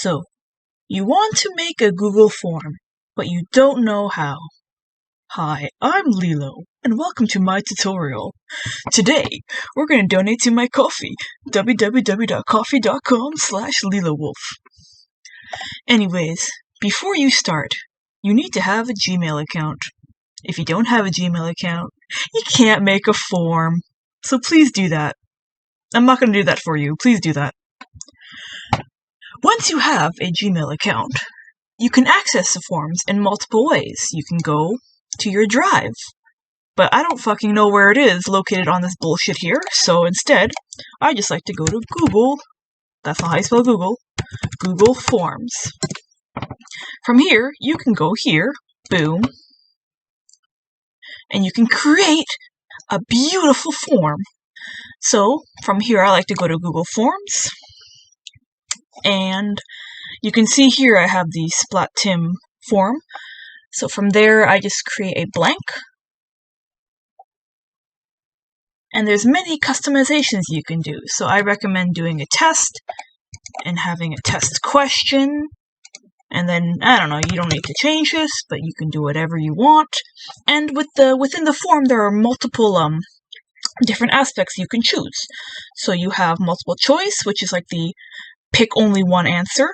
So, you want to make a Google form, but you don't know how. Hi, I'm Lilo, and welcome to my tutorial. Today, we're going to donate to my coffee, www.coffee.com/LiloWolf. Anyways, before you start, you need to have a Gmail account. If you don't have a Gmail account, you can't make a form. So please do that. I'm not going to do that for you. Please do that. Once you have a Gmail account, you can access the forms in multiple ways. You can go to your drive, but I don't fucking know where it is located on this bullshit here, so instead, I just like to go to Google, that's not how you spell Google, Google Forms. From here, you can go here, boom, and you can create a beautiful form. So, from here I like to go to Google Forms, and you can see here I have the Splat-Tim form. So from there I just create a blank. And there's many customizations you can do. So I recommend doing a test and having a test question. And then, I don't know, you don't need to change this, but you can do whatever you want. And within the form there are multiple different aspects you can choose. So you have multiple choice, which is like the pick only one answer.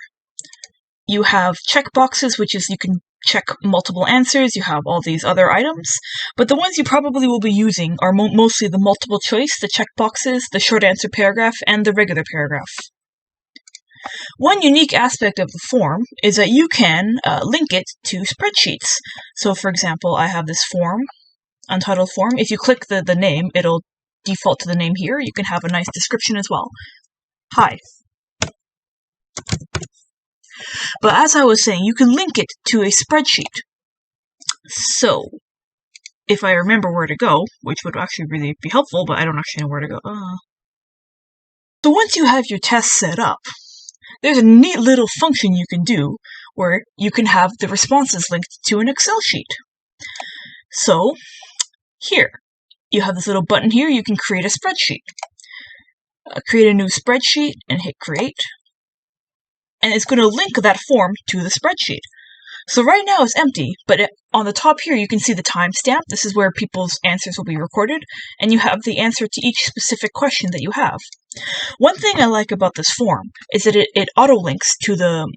You have checkboxes, which is you can check multiple answers. You have all these other items. But the ones you probably will be using are mostly the multiple choice, the checkboxes, the short answer paragraph, and the regular paragraph. One unique aspect of the form is that you can link it to spreadsheets. So for example, I have this form, Untitled form. If you click the name, it'll default to the name here. You can have a nice description as well. Hi. But as I was saying, you can link it to a spreadsheet. So, if I remember where to go, which would actually really be helpful, but I don't actually know where to go. So once you have your test set up, there's a neat little function you can do where you can have the responses linked to an Excel sheet. So, here, you have this little button here, you can create a spreadsheet. Create a new spreadsheet and hit create. And it's going to link that form to the spreadsheet. So right now it's empty, but on the top here you can see the timestamp. This is where people's answers will be recorded, and you have the answer to each specific question that you have. One thing I like about this form is that it auto-links to the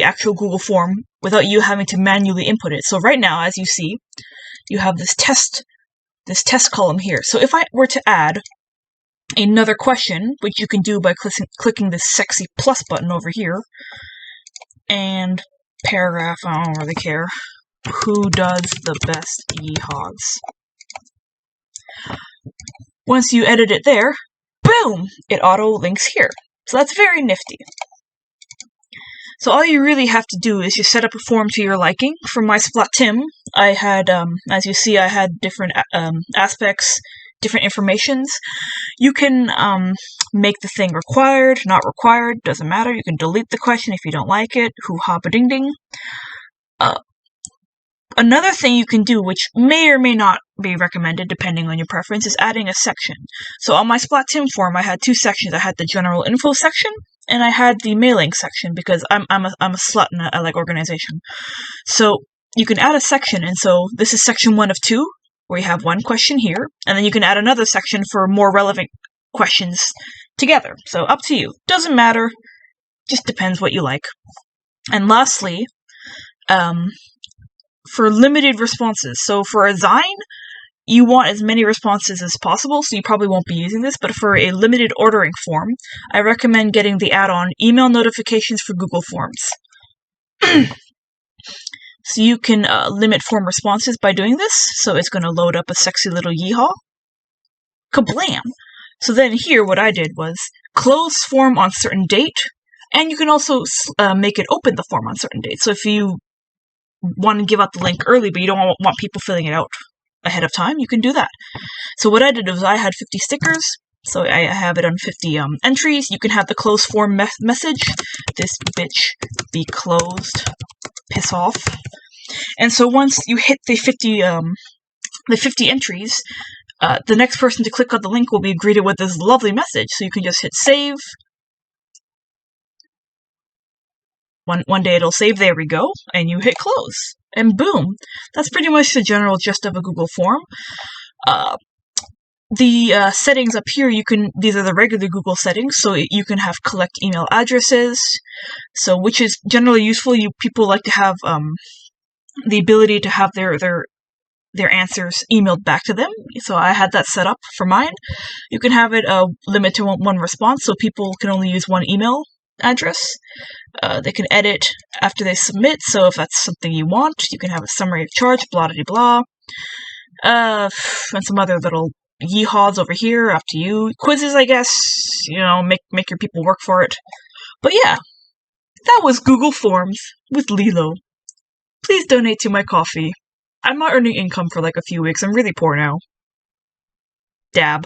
actual Google form without you having to manually input it. So right now, as you see, you have this test column here. So if I were to add another question, which you can do by clicking this sexy plus button over here, and paragraph, I don't really care, who does the best yeehaws? Once you edit it there, boom, it auto-links here. So that's very nifty. So all you really have to do is just set up a form to your liking. For my Splat-Tim, I had, as you see, I had different aspects, different informations. You can make the thing required, not required, doesn't matter. You can delete the question if you don't like it. Hoo-ha ba-ding ding. Another thing you can do, which may or may not be recommended depending on your preference, is adding a section. So on my Splat-Tim form, I had two sections. I had the general info section, and I had the mailing section because I'm a slut and I like organization. So you can add a section, and so this is section 1 of 2. Where you have one question here, and then you can add another section for more relevant questions together. So up to you. Doesn't matter. Just depends what you like. And lastly, for limited responses. So for a Zine, you want as many responses as possible, so you probably won't be using this, but for a limited ordering form, I recommend getting the add-on email notifications for Google Forms. So you can limit form responses by doing this. So it's going to load up a sexy little yeehaw. Kablam! So then here what I did was close form on certain date, and you can also make it open the form on certain dates. So if you want to give out the link early, but you don't want people filling it out ahead of time, you can do that. So what I did was I had 50 stickers. So I have it on 50 entries. You can have the closed form message. This bitch be closed. Piss off. And so once you hit the 50 entries, the next person to click on the link will be greeted with this lovely message. So you can just hit save, One day it'll save, there we go, and you hit close, and boom. That's pretty much the general gist of a Google form. The settings up here, these are the regular Google settings, so you can have collect email addresses, so which is generally useful. People like to have the ability to have their answers emailed back to them, so I had that set up for mine. You can have it limit to one response, so people can only use one email address. They can edit after they submit, so if that's something you want, you can have a summary of charge, blah blah blah. And some other little yeehaws over here, up to you. Quizzes, I guess, make your people work for it. But yeah, that was Google Forms with Lilo. Please donate to my coffee. I'm not earning income for like a few weeks. I'm really poor now. Dab.